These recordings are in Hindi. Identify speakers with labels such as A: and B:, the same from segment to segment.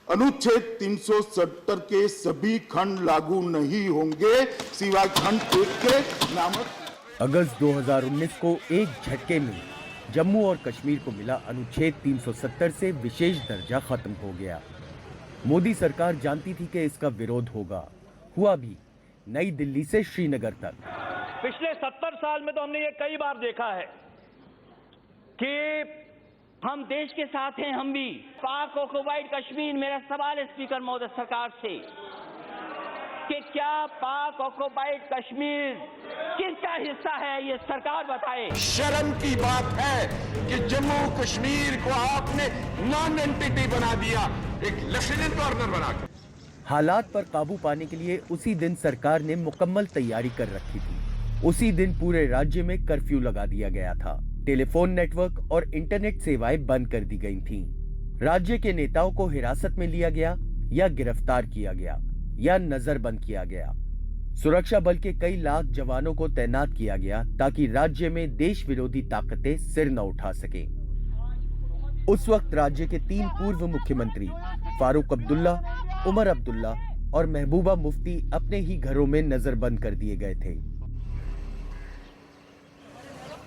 A: अनुच्छेद 370 के सभी खंड लागू नहीं होंगे सिवाय खंड 1 के नामक।
B: अगस्त 2019 को एक झटके में जम्मू और कश्मीर को मिला अनुच्छेद 370 से विशेष दर्जा खत्म हो गया। मोदी सरकार जानती थी कि इसका विरोध होगा। हुआ भी, नई दिल्ली से श्रीनगर तक।
C: पिछले 70 साल में तो हमने ये कई बार देखा है कि हम देश के साथ हैं। हम भी पाक ऑक्युपाइड कश्मीर, मेरा सवाल है स्पीकर महोदय सरकार से कि क्या पाक ऑक्युपाइड कश्मीर किसका हिस्सा है, ये सरकार बताए।
A: शर्म की बात है कि जम्मू कश्मीर को आपने नॉन एंटिटी बना दिया, एक लेफ्टिनेंट गवर्नर बना के।
B: हालात पर काबू पाने के लिए उसी दिन सरकार ने मुकम्मल तैयारी कर रखी थी। उसी दिन पूरे राज्य में कर्फ्यू लगा दिया गया था। टेलीफोन नेटवर्क और इंटरनेट सेवाएं बंद कर दी गई थीं। राज्य के नेताओं को हिरासत में लिया गया या गिरफ्तार किया गया या नजरबंद किया गया। सुरक्षा बल के कई लाख जवानों को तैनात किया गया ताकि राज्य में देश विरोधी ताकतें सिर न उठा सकें। उस वक्त राज्य के 3 पूर्व मुख्यमंत्री फारूक अब्दुल्ला, उमर अब्दुल्ला और महबूबा मुफ्ती अपने ही घरों में नजरबंद कर दिए गए थे।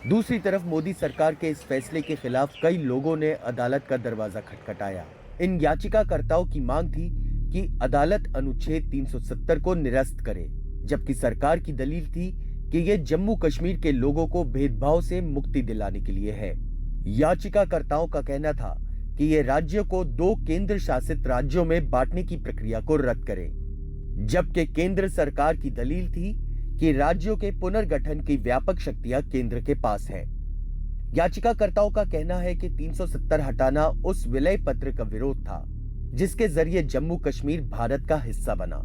B: दूसरी तरफ मोदी सरकार के इस फैसले के खिलाफ कई लोगों ने अदालत का दरवाजा खटखटाया। इन याचिकाकर्ताओं की मांग थी कि अदालत अनुच्छेद 370 को निरस्त करे, जबकि सरकार की दलील थी कि यह जम्मू कश्मीर के लोगों को भेदभाव से मुक्ति दिलाने के लिए है। याचिकाकर्ताओं का कहना था कि यह राज्यों को 2 केंद्र शासित राज्यों में बांटने की प्रक्रिया को रद्द करे, जबकि केंद्र सरकार की दलील थी कि राज्यों के पुनर्गठन की व्यापक शक्तियां केंद्र के पास है। याचिकाकर्ताओं का कहना है कि 370 हटाना उस विलय पत्र का विरोध था जिसके जरिए जम्मू कश्मीर भारत का हिस्सा बना,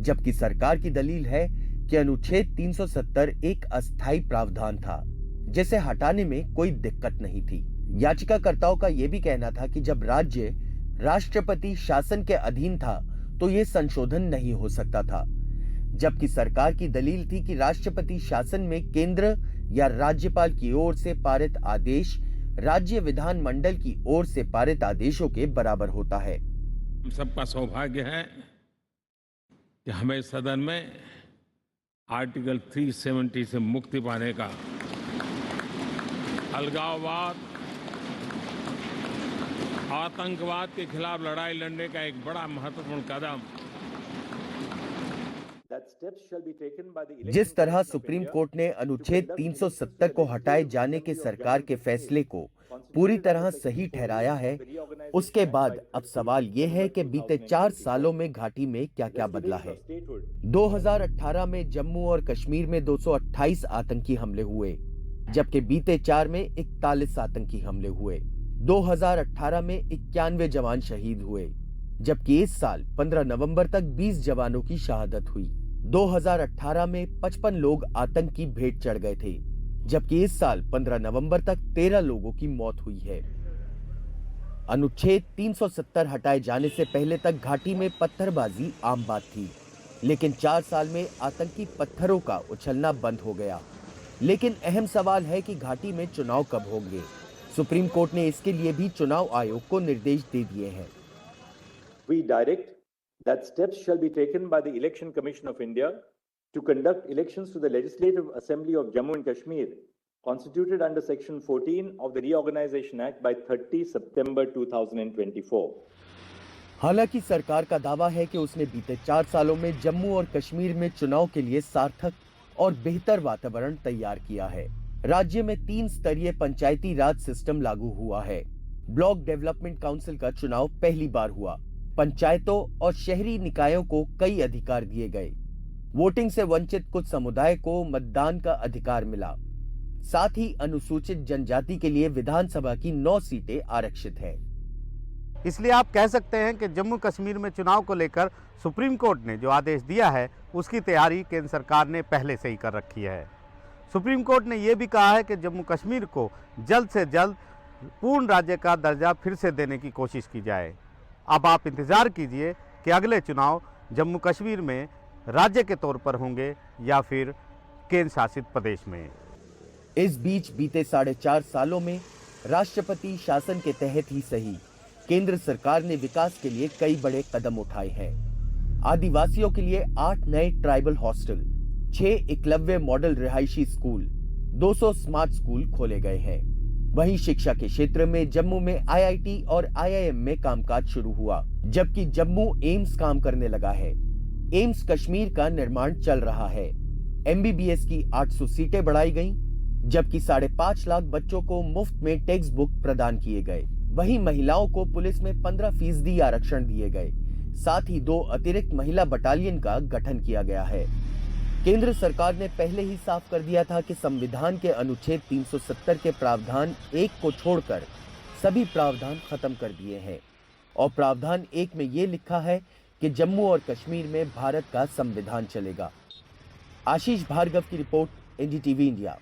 B: जबकि सरकार की दलील है कि अनुच्छेद 370 एक अस्थायी प्रावधान था जिसे हटाने में कोई दिक्कत नहीं थी। याचिकाकर्ताओं का यह भी कहना था कि जब राज्य राष्ट्रपति शासन के अधीन था तो यह संशोधन नहीं हो सकता था, जबकि सरकार की दलील थी कि राष्ट्रपति शासन में केंद्र या राज्यपाल की ओर से पारित आदेश राज्य विधानमंडल की ओर से पारित आदेशों के बराबर होता है।
D: हम सबका सौभाग्य है कि हमें सदन में आर्टिकल 370 से मुक्ति पाने का, अलगाववाद, आतंकवाद के खिलाफ लड़ाई लड़ने का एक बड़ा महत्वपूर्ण कदम।
B: जिस तरह सुप्रीम कोर्ट ने अनुच्छेद 370 को हटाए जाने के सरकार के फैसले को पूरी तरह सही ठहराया है, उसके बाद अब सवाल यह है कि बीते 4 सालों में घाटी में क्या-क्या बदला है। 2018 में जम्मू और कश्मीर में 228 आतंकी हमले हुए, जबकि बीते 4 में 41 आतंकी हमले हुए। 2018 में 91 जवान शहीद हुए, जबकि इस साल 15 नवंबर तक 20 जवानों की शहादत हुई। 2018 में 55 लोग आतंक की भेंट चढ़ गए थे, जबकि इस साल 15 नवंबर तक 13 लोगों की मौत हुई है। अनुच्छेद 370 हटाए जाने से पहले तक घाटी में पत्थरबाजी आम बात थी, लेकिन 4 साल में आतंकी पत्थरों का उछलना बंद हो गया। लेकिन अहम सवाल है कि घाटी में चुनाव कब होंगे। सुप्रीम कोर्ट ने इसके लिए भी चुनाव आयोग को निर्देश दे दिए हैं।
E: We direct that steps shall be taken by the Election Commission of India to conduct elections to the Legislative Assembly of Jammu and Kashmir, constituted under Section 14 of the Reorganization Act by 30 September 2024.
B: हालांकि सरकार का दावा है कि उसने बीते 4 सालों में जम्मू और कश्मीर में चुनाव के लिए सार्थक और बेहतर वातावरण तैयार किया है। राज्य में 3 स्तरीय पंचायती राज सिस्टम लागू हुआ है। ब्लॉक डेवलपमेंट काउंसिल का चुनाव पहली बार हुआ। पंचायतों और शहरी निकायों को कई अधिकार दिए गए। वोटिंग से वंचित कुछ समुदाय को मतदान का अधिकार मिला। साथ ही अनुसूचित जनजाति के लिए विधानसभा की 9 सीटें आरक्षित हैं।
F: इसलिए आप कह सकते हैं कि जम्मू कश्मीर में चुनाव को लेकर सुप्रीम कोर्ट ने जो आदेश दिया है उसकी तैयारी केंद्र सरकार ने पहले से ही कर रखी है। सुप्रीम कोर्ट ने यह भी कहा है कि जम्मू कश्मीर को जल्द से जल्द पूर्ण राज्य का दर्जा फिर से देने की कोशिश की जाए। अब आप इंतज़ार कीजिए कि अगले चुनाव जम्मू कश्मीर में राज्य के तौर पर होंगे या फिर केंद्र शासित प्रदेश में।
B: इस बीच बीते 4.5 सालों में राष्ट्रपति शासन के तहत ही सही, केंद्र सरकार ने विकास के लिए कई बड़े कदम उठाए हैं। आदिवासियों के लिए 8 नए ट्राइबल हॉस्टल, 6 एकलव्य मॉडल रिहायशी स्कूल, 200 स्मार्ट स्कूल खोले गए हैं। वहीं शिक्षा के क्षेत्र में जम्मू में IIT और IIM में कामकाज शुरू हुआ, जबकि जम्मू एम्स काम करने लगा है। एम्स कश्मीर का निर्माण चल रहा है। MBBS की 800 सीटें बढ़ाई गईं, जबकि 5.5 लाख बच्चों को मुफ्त में टेक्स्ट बुक प्रदान किए गए। वहीं महिलाओं को पुलिस में 15% आरक्षण दिए गए। साथ ही 2 अतिरिक्त महिला बटालियन का गठन किया गया है। केंद्र सरकार ने पहले ही साफ कर दिया था कि संविधान के अनुच्छेद 370 के प्रावधान 1 को छोड़कर सभी प्रावधान खत्म कर दिए हैं और प्रावधान 1 में ये लिखा है कि जम्मू और कश्मीर में भारत का संविधान चलेगा। आशीष भार्गव की रिपोर्ट, NDTV इंडिया।